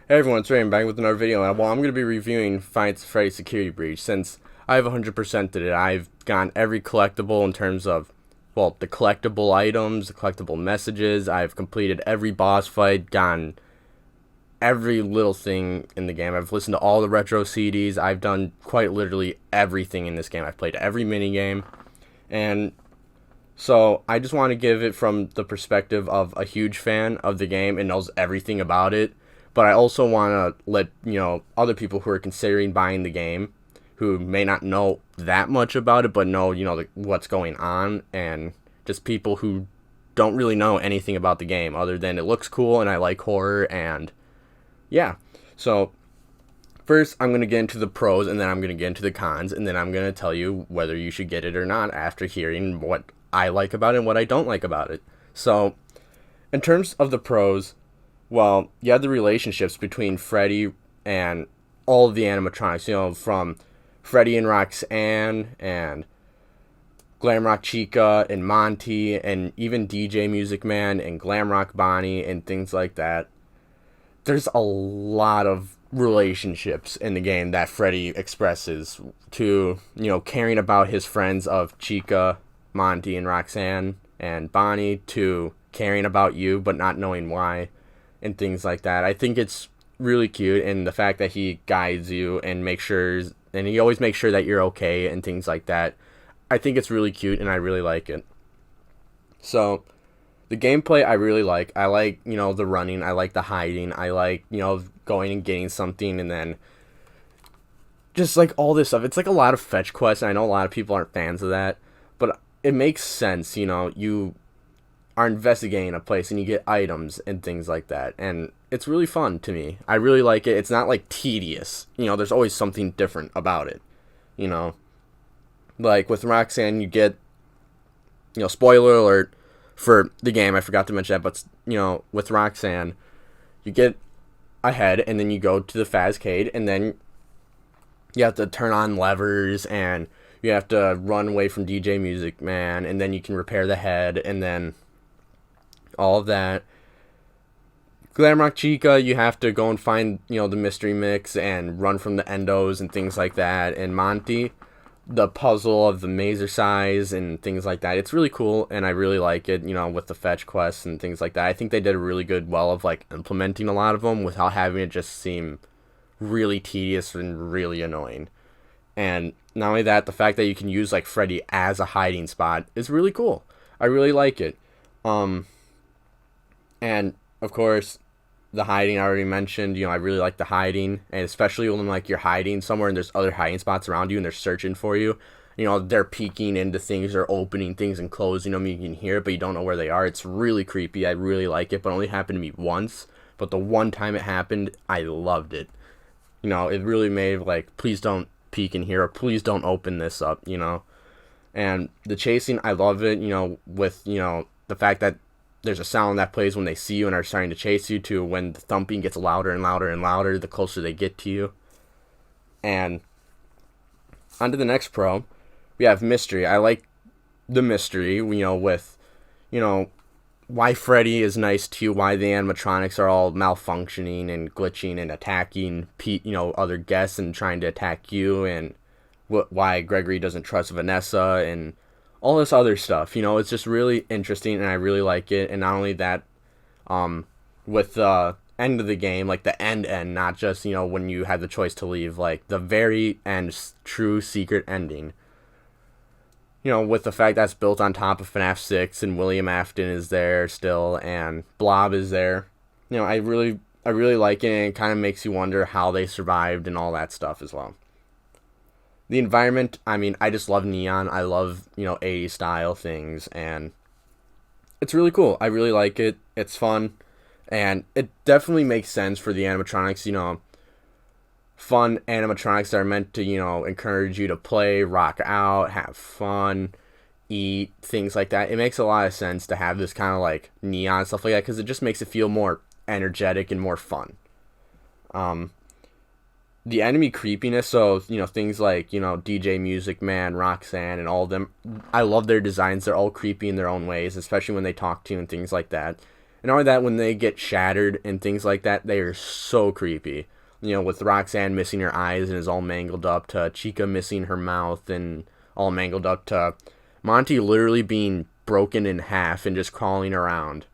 Hey everyone, it's Ray. I'm back with another video, and I'm going to be reviewing FNAF Security Breach. Since I've 100%ed it, I've gotten every collectible in terms of, well, the collectible items, the collectible messages. I've completed every boss fight, gotten every little thing in the game. I've listened to all the retro CDs. I've done quite literally everything in this game. I've played every minigame, and so I just want to give it from the perspective of a huge fan of the game and knows everything about it. But I also want to let, other people who are considering buying the game, who may not know that much about it, but know, what's going on, and just people who don't really know anything about the game other than it looks cool and I like horror, and yeah. So first I'm going to get into the pros, and then I'm going to get into the cons, and then I'm going to tell you whether you should get it or not after hearing what I like about it and what I don't like about it. So in terms of the pros, well, you have the relationships between Freddy and all of the animatronics, from Freddy and Roxanne and Glamrock Chica and Monty and even DJ Music Man and Glamrock Bonnie and things like that. There's a lot of relationships in the game that Freddy expresses to, caring about his friends of Chica, Monty, and Roxanne and Bonnie, to caring about you but not knowing why, and things like that. I think it's really cute, and the fact that he guides you and he always makes sure that you're okay and things like that. I think it's really cute, and I really like it. So the gameplay I really like. I like, the running. I like the hiding. I like, going and getting something, and then just like all this stuff. It's like a lot of fetch quests, and I know a lot of people aren't fans of that, but it makes sense. You are investigating a place and you get items and things like that, and it's really fun to me. I really like it. It's not like tedious. There's always something different about it. Like with Roxanne, you get, spoiler alert for the game, I forgot to mention that, but with Roxanne, you get a head, and then you go to the Fazcade, and then you have to turn on levers, and you have to run away from DJ Music Man, and then you can repair the head, and then all of that. Glamrock Chica, you have to go and find, the mystery mix and run from the endos and things like that. And Monty, the puzzle of the mazer size and things like that. It's really cool, and I really like it, with the fetch quests and things like that. I think they did a really good of like implementing a lot of them without having it just seem really tedious and really annoying. And not only that, the fact that you can use like Freddy as a hiding spot is really cool. I really like it. And of course, the hiding I already mentioned. I really like the hiding, and especially when like you're hiding somewhere and there's other hiding spots around you and they're searching for you. They're peeking into things or opening things and closing them. You can hear it, but you don't know where they are. It's really creepy. I really like it, but it only happened to me once. But the one time it happened, I loved it. It really made like, please don't peek in here, or please don't open this up. And the chasing, I love it. With the fact that there's a sound that plays when they see you and are starting to chase you, to when the thumping gets louder and louder and louder the closer they get to you. And on to the next pro, we have mystery. I like the mystery, with, why Freddy is nice to you, why the animatronics are all malfunctioning and glitching and attacking, other guests and trying to attack you, and why Gregory doesn't trust Vanessa, and all this other stuff. It's just really interesting, and I really like it. And not only that, with the end of the game, like the end, not just, when you had the choice to leave, like the very end, true secret ending. With the fact that's built on top of FNAF 6, and William Afton is there still, and Blob is there. I really like it, and it kind of makes you wonder how they survived and all that stuff as well. The environment, I just love neon. I love, 80s style things, and it's really cool. I really like it. It's fun, and it definitely makes sense for the animatronics, fun animatronics that are meant to, encourage you to play, rock out, have fun, eat, things like that. It makes a lot of sense to have this kind of like neon stuff like that, because it just makes it feel more energetic and more fun. The enemy creepiness, so, things like, DJ Music Man, Roxanne, and all of them, I love their designs. They're all creepy in their own ways, especially when they talk to you and things like that. And not only that, when they get shattered and things like that, they are so creepy. With Roxanne missing her eyes and is all mangled up, to Chica missing her mouth and all mangled up, to Monty literally being broken in half and just crawling around.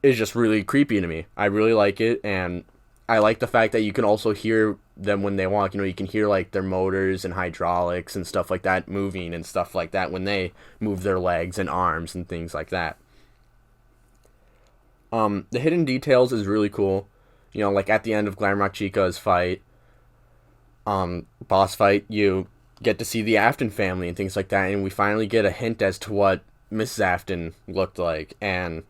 It's just really creepy to me. I really like it, and I like the fact that you can also hear them when they walk. You can hear like their motors and hydraulics and stuff like that moving and stuff like that when they move their legs and arms and things like that. The hidden details is really cool. Like at the end of Glamrock Chica's fight, boss fight, you get to see the Afton family and things like that, and we finally get a hint as to what Mrs. Afton looked like, and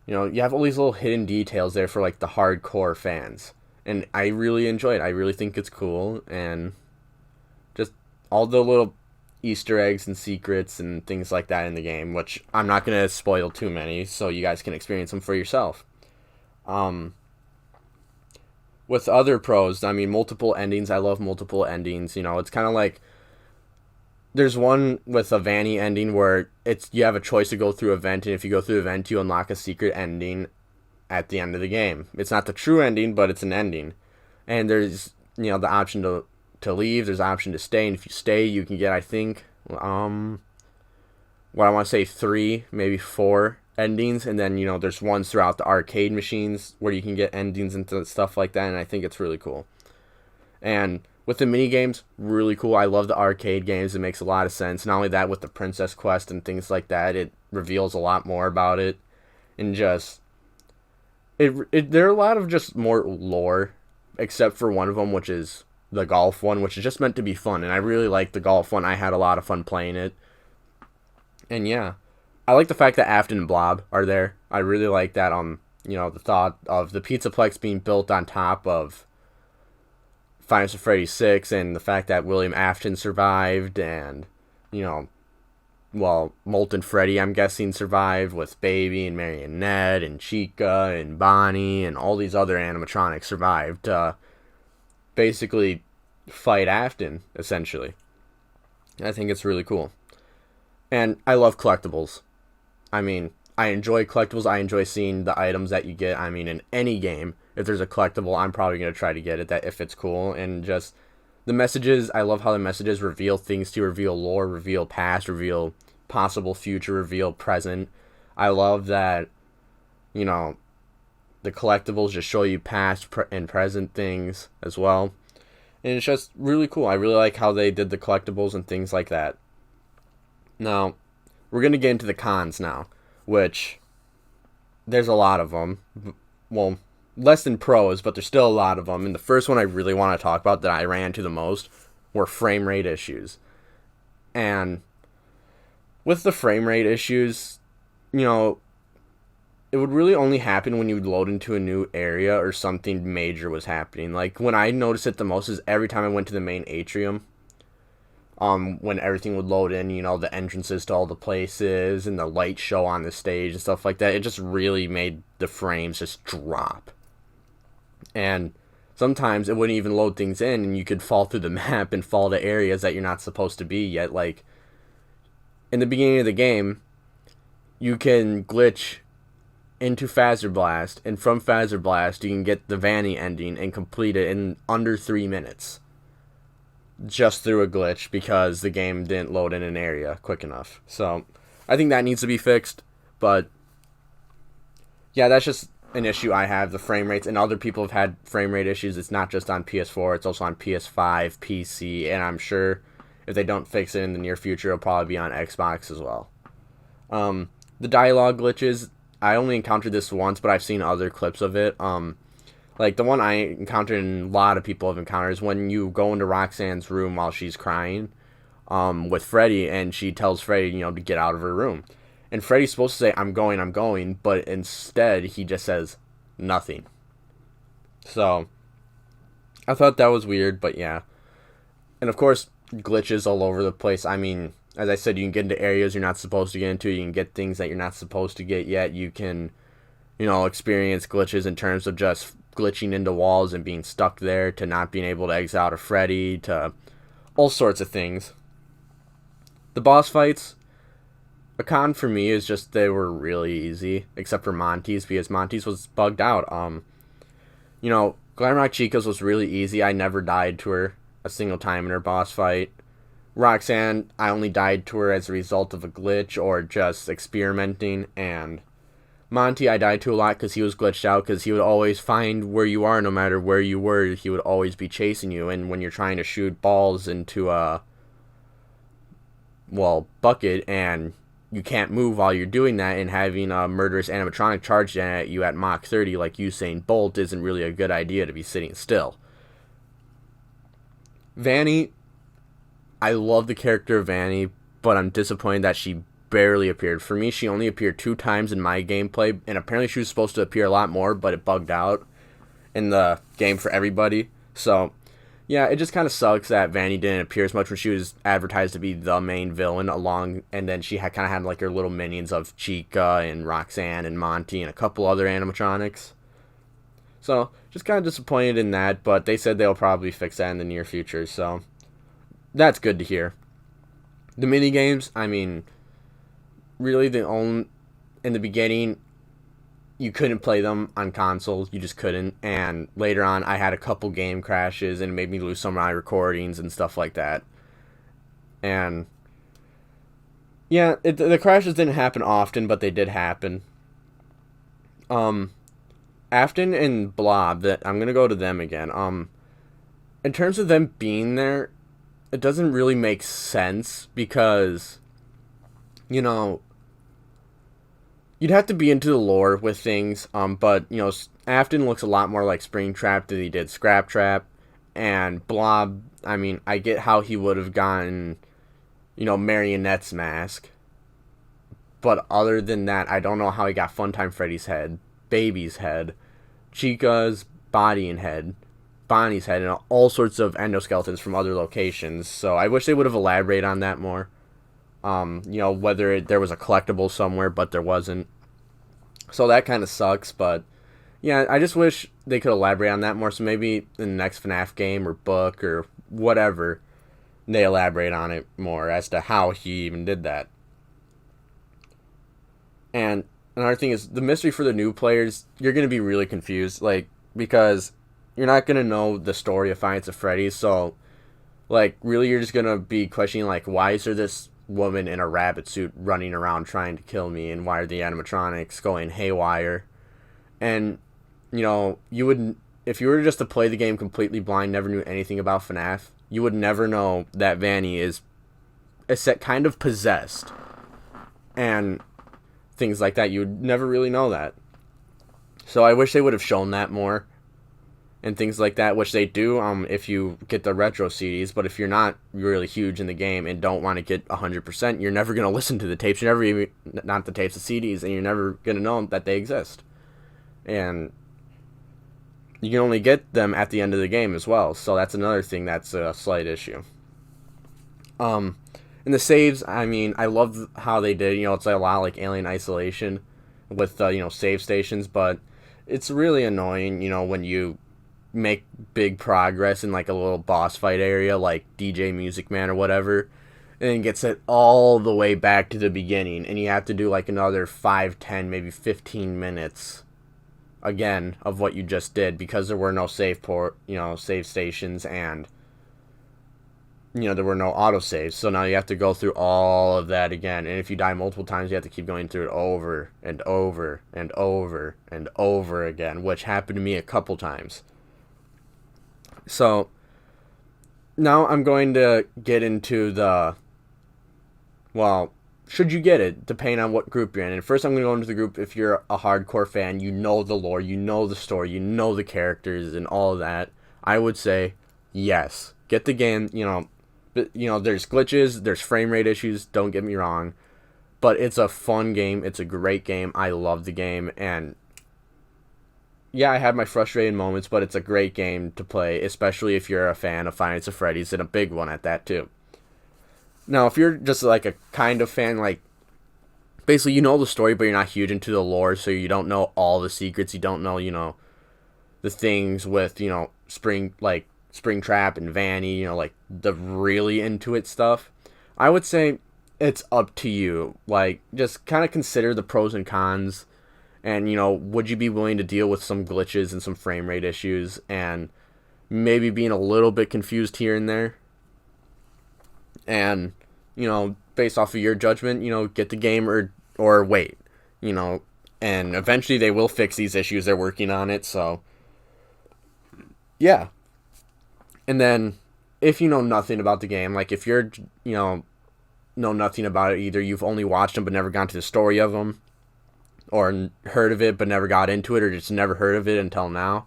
you have all these little hidden details there for like the hardcore fans, and I really enjoy it. I really think it's cool, and just all the little Easter eggs and secrets and things like that in the game, which I'm not going to spoil too many, so you guys can experience them for yourself. With other pros, multiple endings. I love multiple endings. It's kind of like, there's one with a Vanny ending where you have a choice to go through a vent, and if you go through the vent, you unlock a secret ending at the end of the game. It's not the true ending, but it's an ending. And there's, the option to leave, there's an option to stay, and if you stay, you can get, I think, what I want to say 3, maybe 4 endings, and then, there's ones throughout the arcade machines where you can get endings and stuff like that, and I think it's really cool. And with the mini games, really cool. I love the arcade games. It makes a lot of sense. Not only that, with the Princess Quest and things like that, it reveals a lot more about it, and just there are a lot of just more lore, except for one of them, which is the golf one, which is just meant to be fun, and I really like the golf one. I had a lot of fun playing it, and yeah, I like the fact that Afton and Blob are there. I really like that. The thought of the Pizzaplex being built on top of Five Nights at Freddy's 6, and the fact that William Afton survived, and Molten Freddy, I'm guessing, survived with Baby and Marionette and Chica and Bonnie, and all these other animatronics survived to basically fight Afton, essentially. I think it's really cool. And I love collectibles. I enjoy collectibles. I enjoy seeing the items that you get. In any game, if there's a collectible, I'm probably going to try to get it, that if it's cool. And just the messages, I love how the messages reveal things to you, reveal lore, reveal past, reveal possible future, reveal present. I love that, the collectibles just show you past and present things as well. And it's just really cool. I really like how they did the collectibles and things like that. Now, we're going to get into the cons now, which there's a lot of them. Well, less than pros, but there's still a lot of them. And the first one I really want to talk about that I ran into the most were frame rate issues. And with the frame rate issues, it would really only happen when you would load into a new area or something major was happening. Like, when I noticed it the most is every time I went to the main atrium. When everything would load in, the entrances to all the places and the light show on the stage and stuff like that, it just really made the frames just drop. And sometimes it wouldn't even load things in, and you could fall through the map and fall to areas that you're not supposed to be yet. Like, in the beginning of the game, you can glitch into Phaser Blast, and from Phaser Blast, you can get the Vanny ending and complete it in under 3 minutes. Just through a glitch, because the game didn't load in an area quick enough. So, I think that needs to be fixed, but yeah, that's just an issue I have, the frame rates, and other people have had frame rate issues. It's not just on PS4, it's also on PS5, PC, and I'm sure if they don't fix it in the near future, it'll probably be on Xbox as well. The dialogue glitches, I only encountered this once, but I've seen other clips of it. Like, the one I encountered and a lot of people have encountered is when you go into Roxanne's room while she's crying with Freddy, and she tells Freddy, to get out of her room. And Freddy's supposed to say, I'm going, but instead he just says nothing. So, I thought that was weird, but yeah. And of course, glitches all over the place. As I said, you can get into areas you're not supposed to get into, you can get things that you're not supposed to get yet, you can, experience glitches in terms of just glitching into walls and being stuck there, to not being able to exit out of Freddy, to all sorts of things. The boss fights A con for me is just they were really easy, except for Monty's, because Monty's was bugged out. Glamrock Chica's was really easy. I never died to her a single time in her boss fight. Roxanne, I only died to her as a result of a glitch or just experimenting, and Monty, I died to a lot because he was glitched out, because he would always find where you are no matter where you were. He would always be chasing you, and when you're trying to shoot balls into a, bucket, and you can't move while you're doing that, and having a murderous animatronic charged at you at Mach 30 like Usain Bolt isn't really a good idea to be sitting still. Vanny, I love the character of Vanny, but I'm disappointed that she barely appeared. For me, she only appeared 2 times in my gameplay, and apparently she was supposed to appear a lot more, but it bugged out in the game for everybody. So, yeah, it just kind of sucks that Vanny didn't appear as much when she was advertised to be the main villain and then she kind of had like her little minions of Chica and Roxanne and Monty and a couple other animatronics. So, just kind of disappointed in that, but they said they'll probably fix that in the near future, so that's good to hear. The minigames, I mean, really in the beginning, you couldn't play them on consoles. You just couldn't. And later on, I had a couple game crashes, and it made me lose some of my recordings and stuff like that. And yeah, the crashes didn't happen often, but they did happen. Afton and Blob, that I'm gonna go to them again. In terms of them being there, it doesn't really make sense because, you'd have to be into the lore with things, but, Afton looks a lot more like Springtrap than he did Scraptrap, and Blob, I mean, I get how he would have gotten, Marionette's mask, but other than that, I don't know how he got Funtime Freddy's head, Baby's head, Chica's body and head, Bonnie's head, and all sorts of endoskeletons from other locations, so I wish they would have elaborated on that more. Whether there was a collectible somewhere, but there wasn't. So that kind of sucks, but yeah, I just wish they could elaborate on that more. So maybe in the next FNAF game or book or whatever, they elaborate on it more as to how he even did that. And another thing is, the mystery for the new players, you're going to be really confused, because you're not going to know the story of Five Nights at Freddy's, so, really you're just going to be questioning, why is there this woman in a rabbit suit running around trying to kill me, and why are the animatronics going haywire? And you would, if you were just to play the game completely blind, never knew anything about FNAF, you would never know that Vanny is kind of possessed and things like that. You would never really know that. So I wish they would have shown that more and things like that, which they do if you get the retro CDs, but if you're not really huge in the game and don't want to get 100%, you're never going to listen to the tapes. You're never even, not the tapes, the CDs, and you're never going to know that they exist. And you can only get them at the end of the game as well, so that's another thing that's a slight issue. And the saves, I mean, I love how they did, it's a lot like Alien Isolation with, save stations, but it's really annoying, when you make big progress in a little boss fight area like DJ Music Man or whatever, and then gets it all the way back to the beginning, and you have to do another 5, 10, maybe 15 minutes again of what you just did because there were no save stations, and there were no autosaves, so now you have to go through all of that again, and if you die multiple times you have to keep going through it over and over and over and over again, which happened to me a couple times. So now I'm going to get into should you get it, depending on what group you're in. And first I'm going to go into the group if you're a hardcore fan, you know the lore, you know the story, you know the characters and all of that. I would say yes. Get the game, there's glitches, there's frame rate issues, don't get me wrong. But it's a fun game, it's a great game, I love the game, and yeah, I had my frustrating moments, but it's a great game to play, especially if you're a fan of Five Nights at Freddy's, and a big one at that, too. Now, if you're just, a kind of fan, basically you know the story, but you're not huge into the lore, so you don't know all the secrets, you don't know, the things with, Springtrap and Vanny, the really into it stuff, I would say it's up to you. Like, just kind of consider the pros and cons, and would you be willing to deal with some glitches and some frame rate issues, and maybe being a little bit confused here and there, and based off of your judgment, get the game or wait, and eventually they will fix these issues. They're working on it, so yeah. And then if you know nothing about the game, like if you're know nothing about it either, you've only watched them but never gone to the story of them, or heard of it but never got into it, or just never heard of it until now,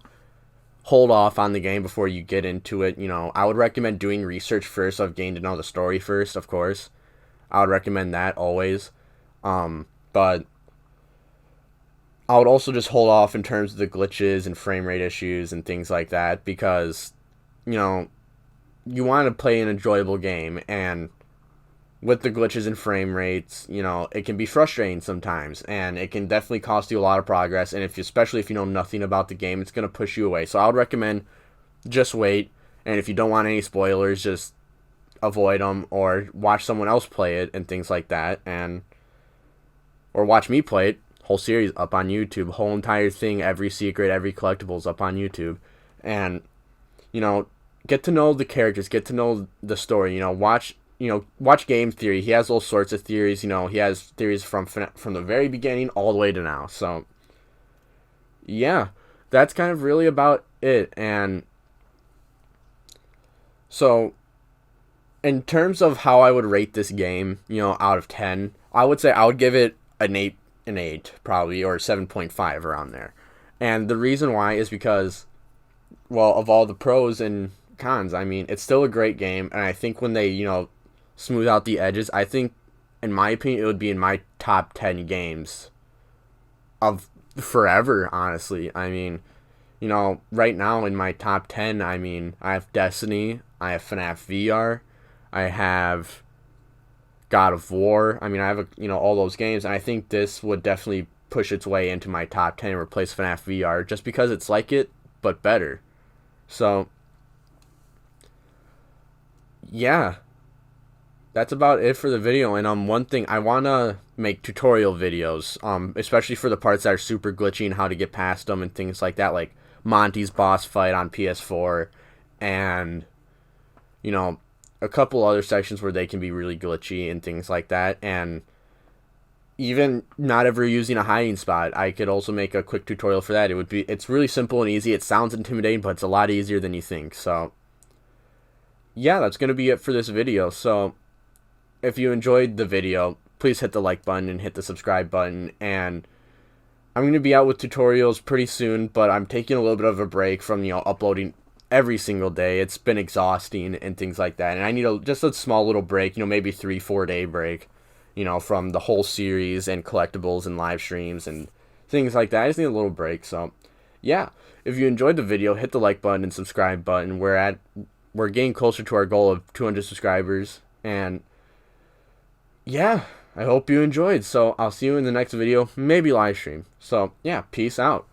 hold off on the game before you get into it. I would recommend doing research first of getting to know the story first, of course. I would recommend that always. But I would also just hold off in terms of the glitches and frame rate issues and things like that, because, you want to play an enjoyable game, and with the glitches and frame rates, it can be frustrating sometimes, and it can definitely cost you a lot of progress, and especially if you know nothing about the game, it's going to push you away. So I would recommend just wait, and if you don't want any spoilers, just avoid them, or watch someone else play it and things like that, or watch me play it. Whole series up on YouTube, whole entire thing, every secret, every collectibles up on YouTube, and get to know the characters, get to know the story. Watch Game Theory. He has all sorts of theories. He has theories from the very beginning all the way to now. So yeah, that's kind of really about it. And so in terms of how I would rate this game, out of 10, I would say I would give it an 8 probably, or 7.5 around there. And the reason why is because, well, of all the pros and cons, I mean, it's still a great game, and I think when they, smooth out the edges, I think, in my opinion, it would be in my top 10 games of forever, honestly. I mean, right now in my top 10, I mean, I have Destiny, I have FNAF VR, I have God of War. I mean, I have all those games, and I think this would definitely push its way into my top 10 and replace FNAF VR, just because it's like it but better. So yeah, that's about it for the video. And one thing, I want to make tutorial videos, especially for the parts that are super glitchy and how to get past them and things like that, like Monty's boss fight on PS4, and a couple other sections where they can be really glitchy and things like that, and even not ever using a hiding spot. I could also make a quick tutorial for that. It's really simple and easy. It sounds intimidating, but it's a lot easier than you think. So yeah, that's going to be it for this video. So if you enjoyed the video, please hit the like button and hit the subscribe button. And I'm going to be out with tutorials pretty soon, but I'm taking a little bit of a break from, uploading every single day. It's been exhausting and things like that. And I need just a small little break, maybe 3-4 day break, from the whole series and collectibles and live streams and things like that. I just need a little break. So yeah, if you enjoyed the video, hit the like button and subscribe button. We're getting closer to our goal of 200 subscribers, and yeah, I hope you enjoyed. So I'll see you in the next video, maybe live stream. So yeah, peace out.